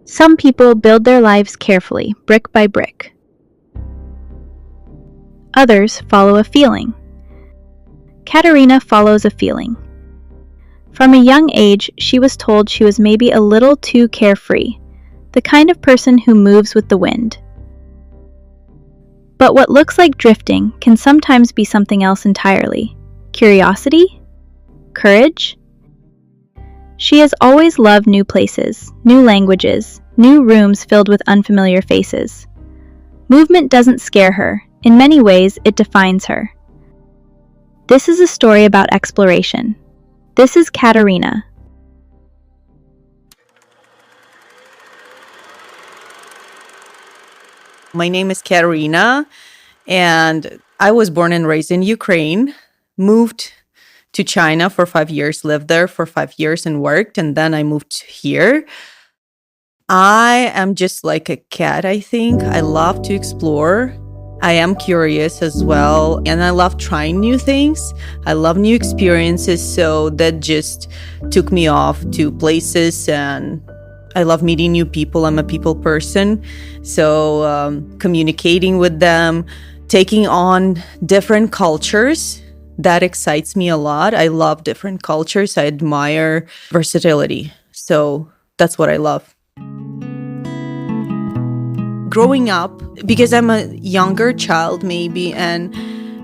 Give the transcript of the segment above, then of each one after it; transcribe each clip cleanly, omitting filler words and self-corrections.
Some people build their lives carefully, brick by brick. Others follow a feeling. Katerina follows a feeling. From a young age, she was told she was maybe a little too carefree, the kind of person who moves with the wind. But what looks like drifting can sometimes be something else entirely. Curiosity? Courage? She has always loved new places, new languages, new rooms filled with unfamiliar faces. Movement doesn't scare her. In many ways, it defines her. This is a story about exploration. This is Katerina. My name is Katerina, and I was born and raised in Ukraine, moved to China for 5 years, lived there for 5 years and worked, and then I moved here. I am just like a cat, I think. I love to explore. I am curious as well, and I love trying new things. I love new experiences, so that just took me off to places, and I love meeting new people. I'm a people person, so communicating with them, taking on different cultures, that excites me a lot. I love different cultures. I admire versatility, so that's what I love. Growing up, because I'm a younger child maybe, and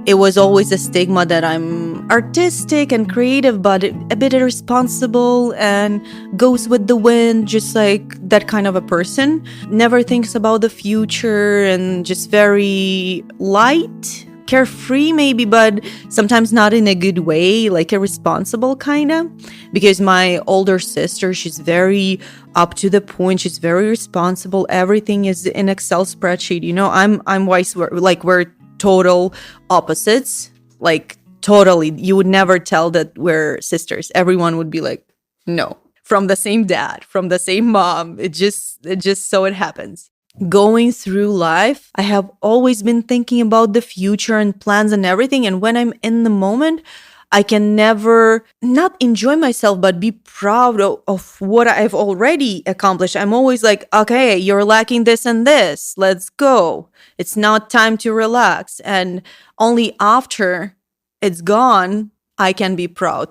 it was always a stigma that I'm artistic and creative, but a bit irresponsible and goes with the wind, just like that kind of a person. Never thinks about the future and just very light, carefree maybe, but sometimes not in a good way, like irresponsible kind of. Because my older sister, she's very up to the point. She's very responsible. Everything is in Excel spreadsheet. You know, I'm vice versa. Like we're total opposites. Like totally, you would never tell that we're sisters. Everyone would be like, no, from the same dad, from the same mom. It just so it happens. Going through life, I have always been thinking about the future and plans and everything. And when I'm in the moment, I can never not enjoy myself, but be proud of what I've already accomplished. I'm always like, okay, you're lacking this and this. Let's go. It's not time to relax. And only after it's gone, I can be proud.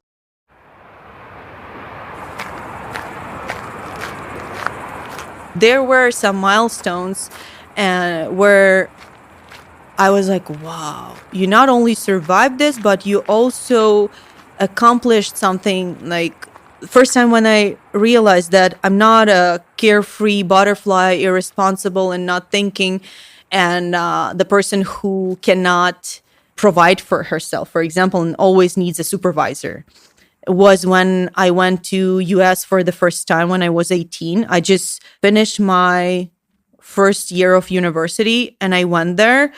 There were some milestones where I was like, wow, you not only survived this, but you also accomplished something. Like, first time when I realized that I'm not a carefree butterfly, irresponsible and not thinking, and the person who cannot provide for herself, for example, and always needs a supervisor, was when I went to US for the first time when I was 18. I just finished my first year of university and I went there,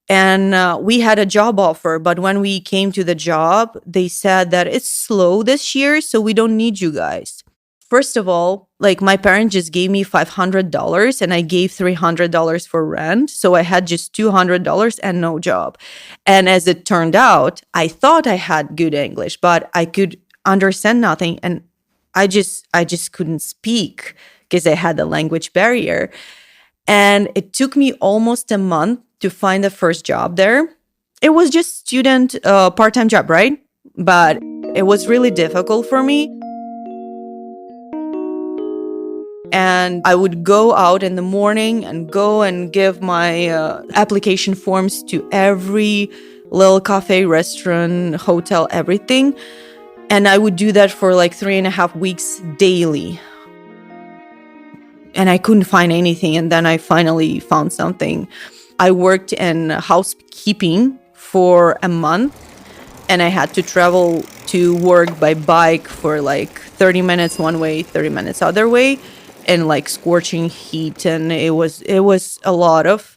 and we had a job offer. But when we came to the job, they said that it's slow this year, so we don't need you guys. First of all, like my parents just gave me $500 and I gave $300 for rent. So I had just $200 and no job. And as it turned out, I thought I had good English, but I could understand nothing. And I just couldn't speak because I had the language barrier. And it took me almost a month to find the first job there. It was just student part-time job, right? But it was really difficult for me. And I would go out in the morning and go and give my application forms to every little cafe, restaurant, hotel, everything. And I would do that for like 3.5 weeks daily. And I couldn't find anything. And then I finally found something. I worked in housekeeping for a month. And I had to travel to work by bike for like 30 minutes one way, 30 minutes other way. And like scorching heat, and it was a lot of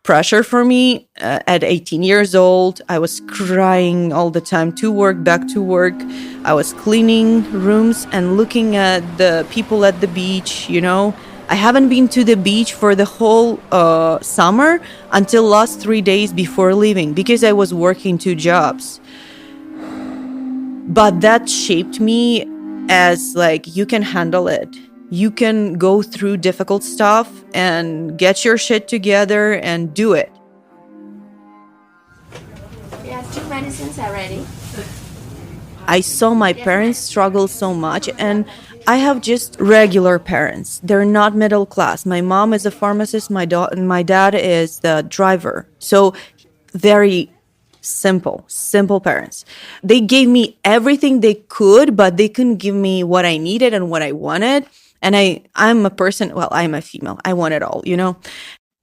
pressure for me. At 18 years old, I was crying all the time to work, back to work. I was cleaning rooms and looking at the people at the beach. You know, I haven't been to the beach for the whole summer until last 3 days before leaving because I was working 2 jobs. But that shaped me as like, you can handle it. You can go through difficult stuff and get your shit together and do it. Yeah, 2 medicines are ready. I saw my parents struggle so much, and I have just regular parents. They're not middle class. My mom is a pharmacist, my dad is the driver. So very simple parents. They gave me everything they could, but they couldn't give me what I needed and what I wanted. And I'm a person, well, I'm a female. I want it all, you know?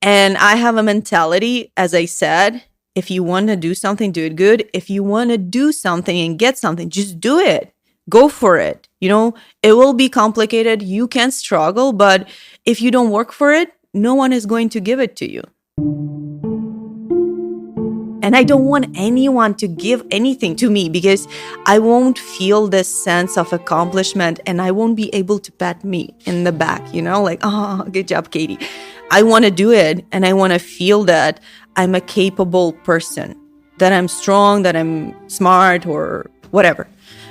And I have a mentality, as I said, if you want to do something, do it good. If you want to do something and get something, just do it. Go for it. You know, it will be complicated. You can struggle, but if you don't work for it, no one is going to give it to you. And I don't want anyone to give anything to me because I won't feel this sense of accomplishment and I won't be able to pat me in the back, you know, like, oh, good job, Katie. I want to do it and I want to feel that I'm a capable person, that I'm strong, that I'm smart or whatever,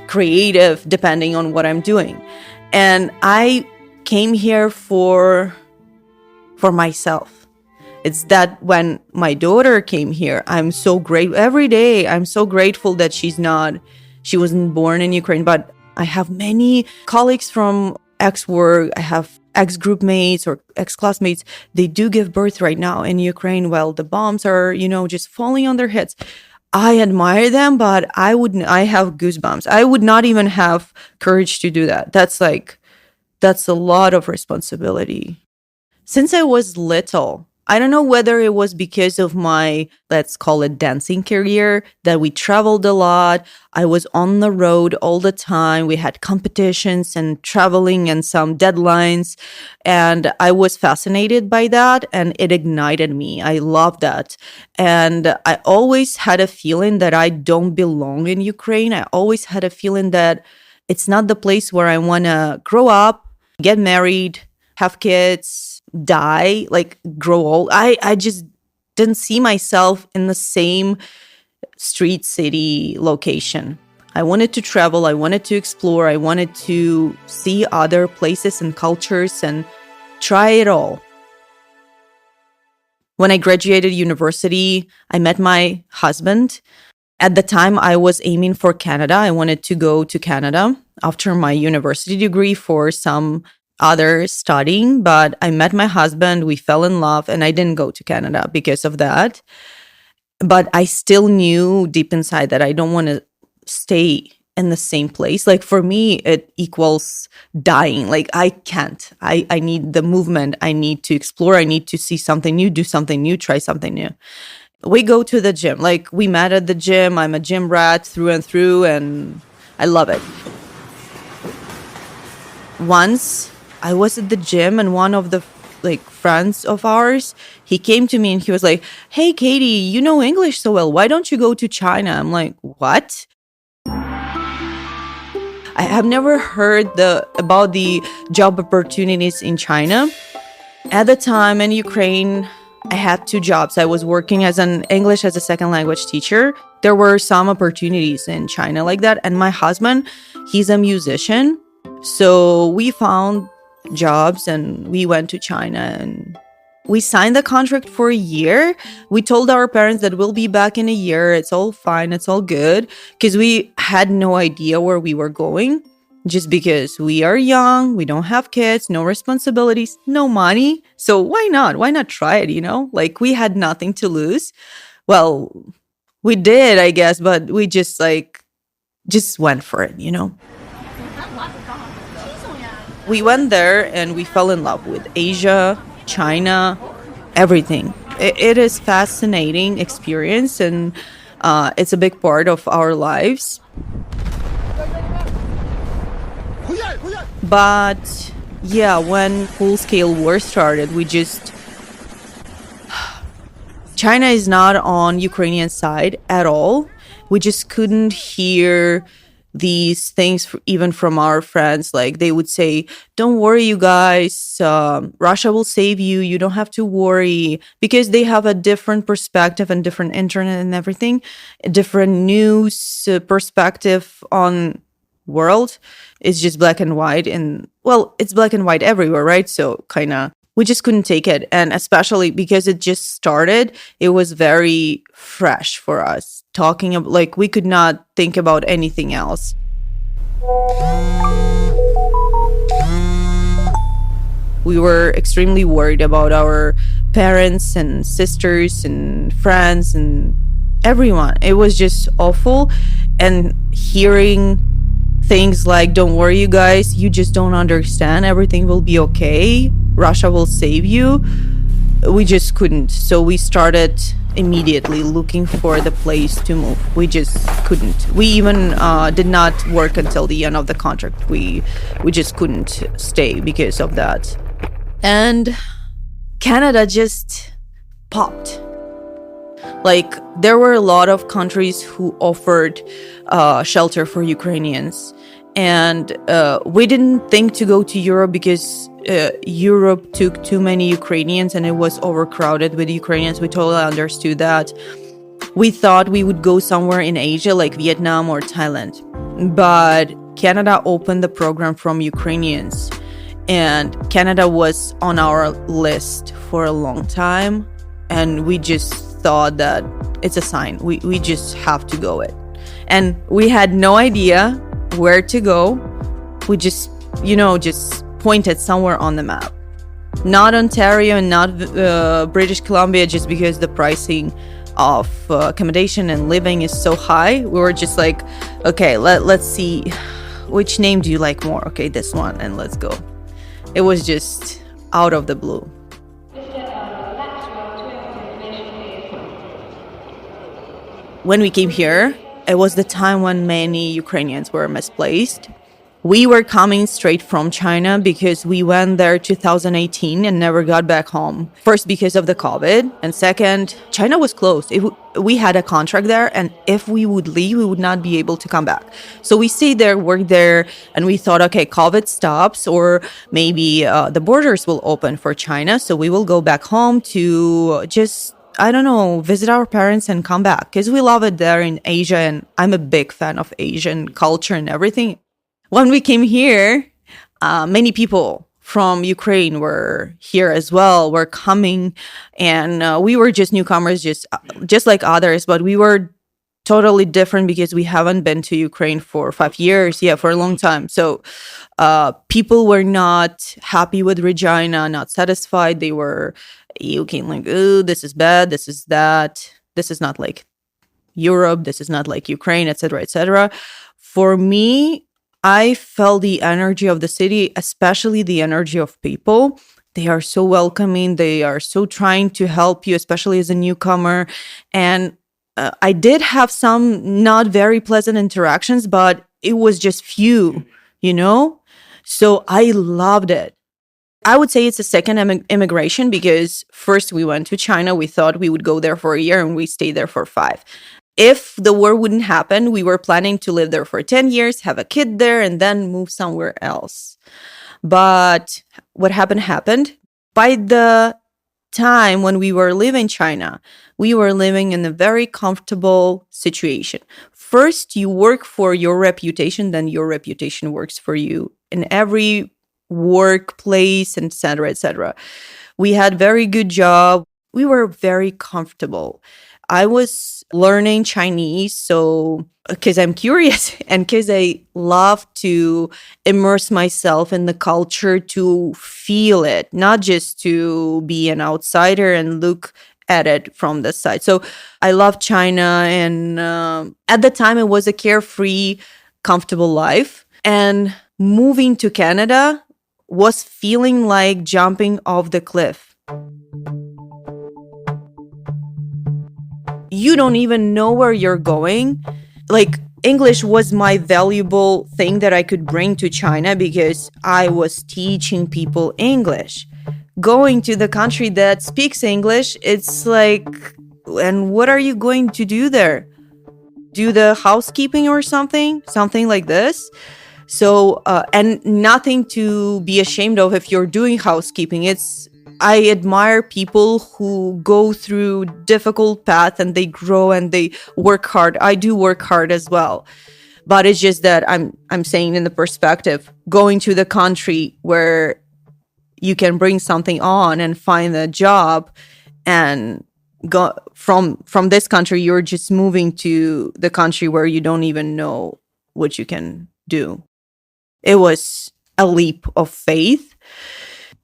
creative, depending on what I'm doing. And I came here for myself. It's that when my daughter came here, I'm so grateful every day. I'm so grateful that she wasn't born in Ukraine, but I have many colleagues from ex-work. I have ex-group mates or ex-classmates. They do give birth right now in Ukraine while the bombs are, you know, just falling on their heads. I admire them, but I have goosebumps. I would not even have courage to do that. That's a lot of responsibility. Since I was little, I don't know whether it was because of my, let's call it dancing career, that we traveled a lot. I was on the road all the time. We had competitions and traveling and some deadlines. And I was fascinated by that and it ignited me. I love that. And I always had a feeling that I don't belong in Ukraine. I always had a feeling that it's not the place where I want to grow up, get married, have kids, die, like grow old. I just didn't see myself in the same street city location. I wanted to travel, I wanted to explore, I wanted to see other places and cultures and try it all. When I graduated university, I met my husband. At the time, I was aiming for Canada. I wanted to go to Canada after my university degree for some other studying, but I met my husband, we fell in love, and I didn't go to Canada because of that. But I still knew deep inside that I don't want to stay in the same place. Like for me, it equals dying. Like I can't. I need the movement. I need to explore. I need to see something new, do something new, try something new. We go to the gym. Like we met at the gym. I'm a gym rat through and through, and I love it. Once I was at the gym and one of the friends of ours, he came to me and he was like, "Hey, Katie, you know English so well. Why don't you go to China?" I'm like, "What?" I have never heard about the job opportunities in China. At the time in Ukraine, I had 2 jobs. I was working as an English as a second language teacher. There were some opportunities in China like that. And my husband, he's a musician. So we found jobs and we went to China and we signed the contract for a year. We told our parents that we'll be back in a year. It's all fine. It's all good. Because we had no idea where we were going. Just because we are young, we don't have kids, no responsibilities, no money. So why not? Why not try it, you know? Like we had nothing to lose. Well, we did, I guess, but we just went for it, you know? We went there and we fell in love with Asia, China, everything. It is fascinating experience and it's a big part of our lives. But yeah, when full-scale war started, China is not on Ukrainian side at all. We just couldn't hear these things even from our friends. Like they would say, "Don't worry, you guys, Russia will save you. You don't have to worry," because they have a different perspective and different internet and everything, a different news perspective on world. It's just black and white, and well, it's black and white everywhere, right? So kind of we just couldn't take it, and especially because it just started, it was very fresh for us talking about, like, we could not think about anything else. We were extremely worried about our parents and sisters and friends and everyone. It was just awful. And hearing things like, don't worry, you guys, you just don't understand. Everything will be okay. Russia will save you. We just couldn't. So we started immediately looking for the place to move. We just couldn't. We even did not work until the end of the contract. We just couldn't stay because of that. And Canada just popped. Like, there were a lot of countries who offered shelter for Ukrainians. And we didn't think to go to Europe because Europe took too many Ukrainians and it was overcrowded with Ukrainians. We totally understood that. We thought we would go somewhere in Asia like Vietnam or Thailand. But Canada opened the program from Ukrainians. And Canada was on our list for a long time. And we just thought that it's a sign. We just have to go it. And we had no idea where to go. We just, just pointed somewhere on the map. Not Ontario and not British Columbia, just because the pricing of accommodation and living is so high. We were just like, okay, let's see, which name do you like more? Okay, this one, and let's go. It was just out of the blue. When we came here, it was the time when many Ukrainians were misplaced. We were coming straight from China because we went there 2018 and never got back home. First, because of the COVID, and second, China was closed. We had a contract there, and if we would leave, we would not be able to come back. So we stayed there, worked there, and we thought, okay, COVID stops, or maybe the borders will open for China, so we will go back home to just, I don't know, visit our parents and come back, because we love it there in Asia, and I'm a big fan of Asian culture and everything. When we came here, many people from Ukraine were here as well, were coming, and we were just newcomers, just like others, but we were totally different because we haven't been to Ukraine for 5 years, for a long time. So people were not happy with Regina, not satisfied. They were looking like, oh, this is bad, this is that, this is not like Europe, this is not like Ukraine, etc., etc. For me, I felt the energy of the city, especially the energy of people. They are so welcoming. They are so trying to help you, especially as a newcomer. And I did have some not very pleasant interactions, but it was just few, So I loved it. I would say it's a second immigration because first we went to China. We thought we would go there for a year and we stayed there for 5. If the war wouldn't happen, we were planning to live there for 10 years, have a kid there, and then move somewhere else. But what happened. By the time when we were living in China, we were living in a very comfortable situation. First, you work for your reputation, then your reputation works for you in every workplace, etc., etc. We had very good job. We were very comfortable. I was learning Chinese, so because I'm curious and because I love to immerse myself in the culture, to feel it, not just to be an outsider and look at it from the side. So I love China, and at the time it was a carefree, comfortable life. And moving to Canada was feeling like jumping off the cliff. You don't even know where you're going. Like, English was my valuable thing that I could bring to China because I was teaching people English. Going to the country that speaks English, it's like, and what are you going to do there? Do the housekeeping or something like this? So, and nothing to be ashamed of if you're doing housekeeping. I admire people who go through difficult paths and they grow and they work hard. I do work hard as well. But it's just that I'm saying in the perspective, going to the country where you can bring something on and find a job, and go from this country, you're just moving to the country where you don't even know what you can do. It was a leap of faith.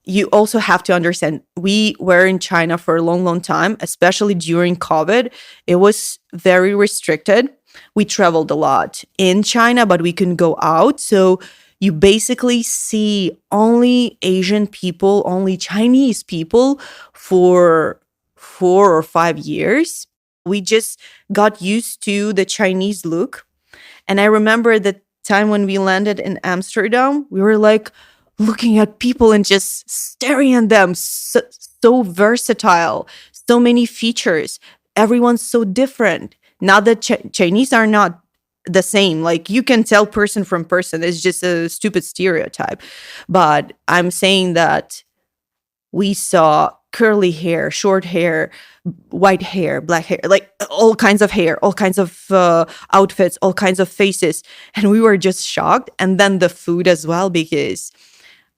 You also have to understand, we were in China for a long, long time, especially during COVID. It was very restricted. We traveled a lot in China, but we couldn't go out. So you basically see only Asian people, only Chinese people for 4 or 5 years. We just got used to the Chinese look. And I remember the time when we landed in Amsterdam, we were like looking at people and just staring at them. So versatile, so many features. Everyone's so different. Now that Chinese are not the same. Like, you can tell person from person. It's just a stupid stereotype. But I'm saying that we saw curly hair, short hair, white hair, black hair, like all kinds of hair, all kinds of outfits, all kinds of faces. And we were just shocked. And then the food as well, because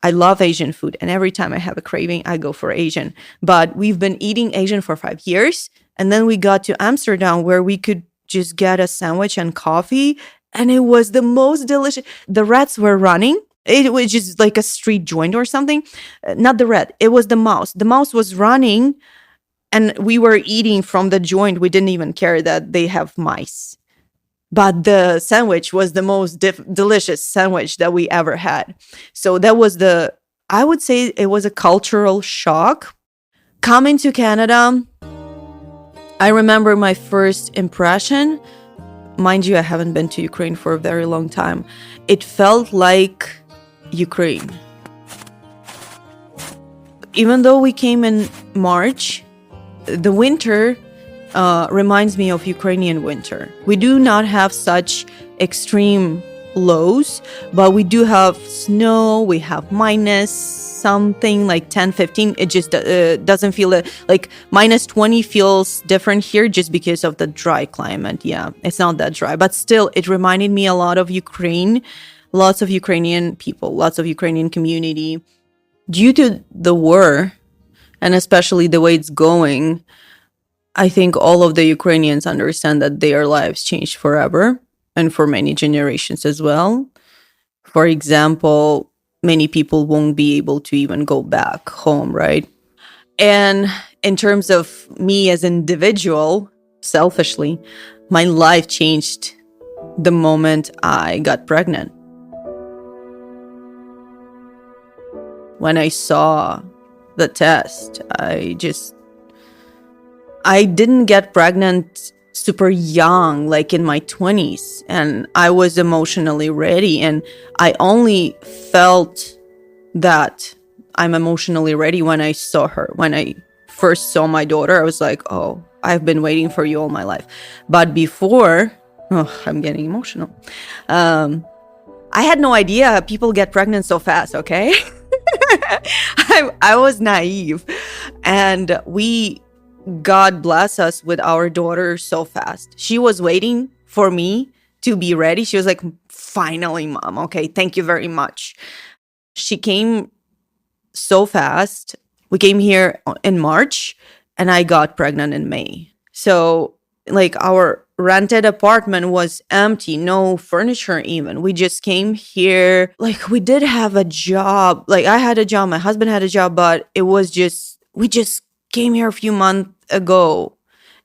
I love Asian food. And every time I have a craving, I go for Asian. But we've been eating Asian for 5 years. And then we got to Amsterdam, where we could just get a sandwich and coffee. And it was the most delicious. The rats were running. It was just like a street joint or something. Not the rat. It was the mouse. The mouse was running, and we were eating from the joint. We didn't even care that they have mice. But the sandwich was the most delicious sandwich that we ever had. So that was I would say it was a cultural shock. Coming to Canada, I remember my first impression. Mind you, I haven't been to Ukraine for a very long time. It felt like Ukraine. Even though we came in March, the winter reminds me of Ukrainian winter. We do not have such extreme lows, but we do have snow. We have minus something like 10, 15. It just doesn't feel like minus 20 feels different here just because of the dry climate. Yeah, it's not that dry, but still it reminded me a lot of Ukraine. Lots of Ukrainian people, lots of Ukrainian community. Due to the war, and especially the way it's going, I think all of the Ukrainians understand that their lives changed forever, and for many generations as well. For example, many people won't be able to even go back home, right? And in terms of me as an individual, selfishly, my life changed the moment I got pregnant. When I saw the test, I didn't get pregnant super young, like in my 20s, and I was emotionally ready. And I only felt that I'm emotionally ready when I saw her. When I first saw my daughter, I was like, oh, I've been waiting for you all my life. But before, I'm getting emotional. I had no idea people get pregnant so fast, okay? I was naive, and God bless us with our daughter so fast. She was waiting for me to be ready. She was like, finally, Mom. Okay, thank you very much. She came so fast. We came here in March, and I got pregnant in May. So like our rented apartment was empty, no furniture even. We just came here. Like, we did have a job. Like, I had a job, my husband had a job, but it was just, we just came here a few months ago.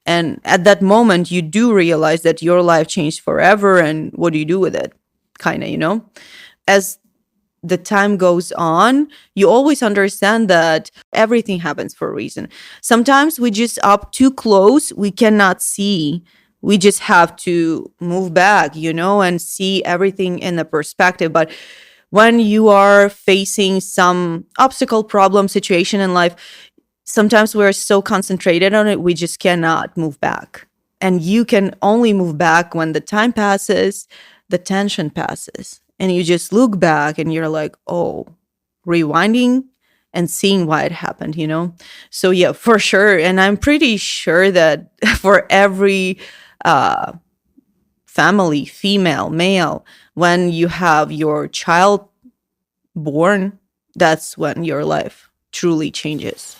And at that moment, you do realize that your life changed forever, and what do you do with it? Kind of, As the time goes on, you always understand that everything happens for a reason. Sometimes we just up too close, we cannot see. We just have to move back, and see everything in a perspective. But when you are facing some obstacle, problem, situation in life, sometimes we're so concentrated on it, we just cannot move back. And you can only move back when the time passes, the tension passes, and you just look back and you're like, oh, rewinding and seeing why it happened, So yeah, for sure. And I'm pretty sure that for every family, female, male, when you have your child born, that's when your life truly changes.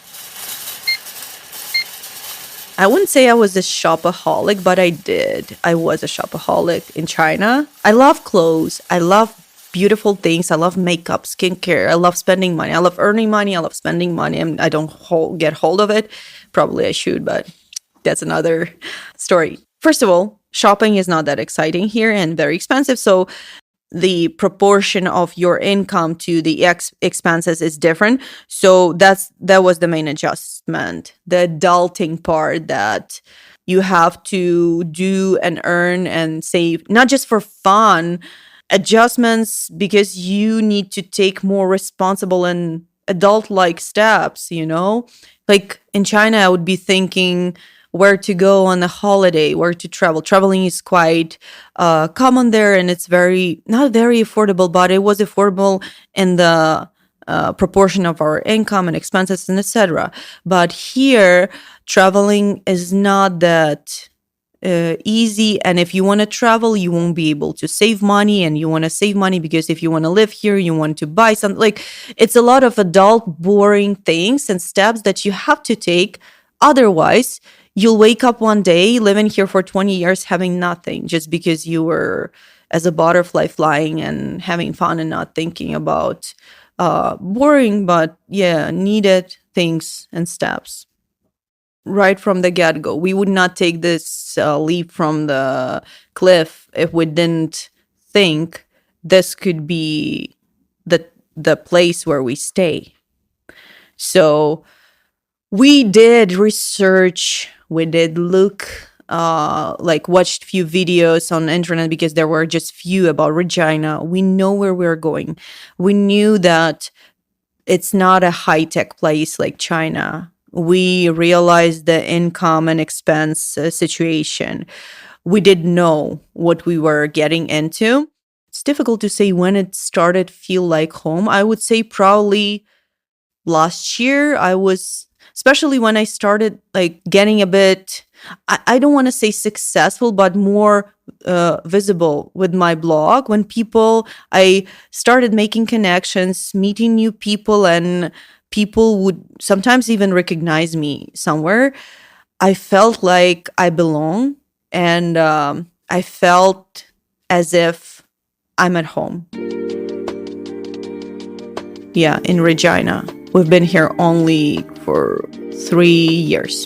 I wouldn't say I was a shopaholic, but I was a shopaholic in China. I love clothes. I love beautiful things. I love makeup, skincare. I love spending money. I love earning money. I love spending money. And I don't get hold of it. Probably I should, but that's another story. First of all, shopping is not that exciting here and very expensive. So the proportion of your income to the expenses is different. So that was the main adjustment, the adulting part, that you have to do and earn and save, not just for fun, adjustments because you need to take more responsible and adult-like steps, Like in China, I would be thinking where to go on a holiday, where to travel. Traveling is quite common there, and it's not very affordable, but it was affordable in the proportion of our income and expenses and etc. But here, traveling is not that easy, and if you want to travel, you won't be able to save money, and you want to save money because if you want to live here, you want to buy something. Like, it's a lot of adult boring things and steps that you have to take. Otherwise, you'll wake up one day living here for 20 years having nothing, just because you were as a butterfly flying and having fun and not thinking about boring but needed things and steps. Right from the get-go, we would not take this leap from the cliff if we didn't think this could be the place where we stay. So we did research, we did look, watched few videos on the internet because there were just few about Regina. We know where we're going. We knew that it's not a high-tech place like China. We realized the income and expense situation. We didn't know what we were getting into. It's difficult to say when it started to feel like home. I would say probably last year. Especially when I started getting a bit, I don't want to say successful, but more visible with my blog. When I started making connections, meeting new people, and people would sometimes even recognize me somewhere, I felt like I belong, and I felt as if I'm at home. Yeah, in Regina. We've been here only for 3 years.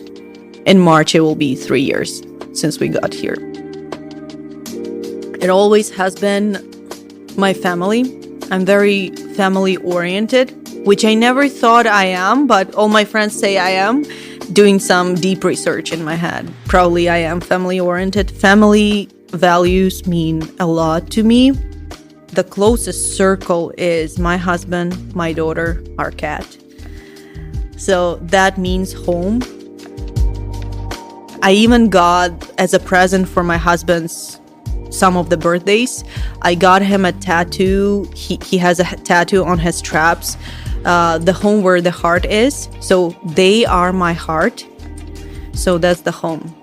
In March, it will be 3 years since we got here. It always has been my family. I'm very family-oriented, which I never thought I am, but all my friends say I am. Doing some deep research in my head, probably I am family-oriented. Family values mean a lot to me. The closest circle is my husband, my daughter, our cat. So that means home. I even got, as a present for my husband's some of the birthdays, I got him a tattoo. He has a tattoo on his traps, the home where the heart is. So they are my heart. So that's the home.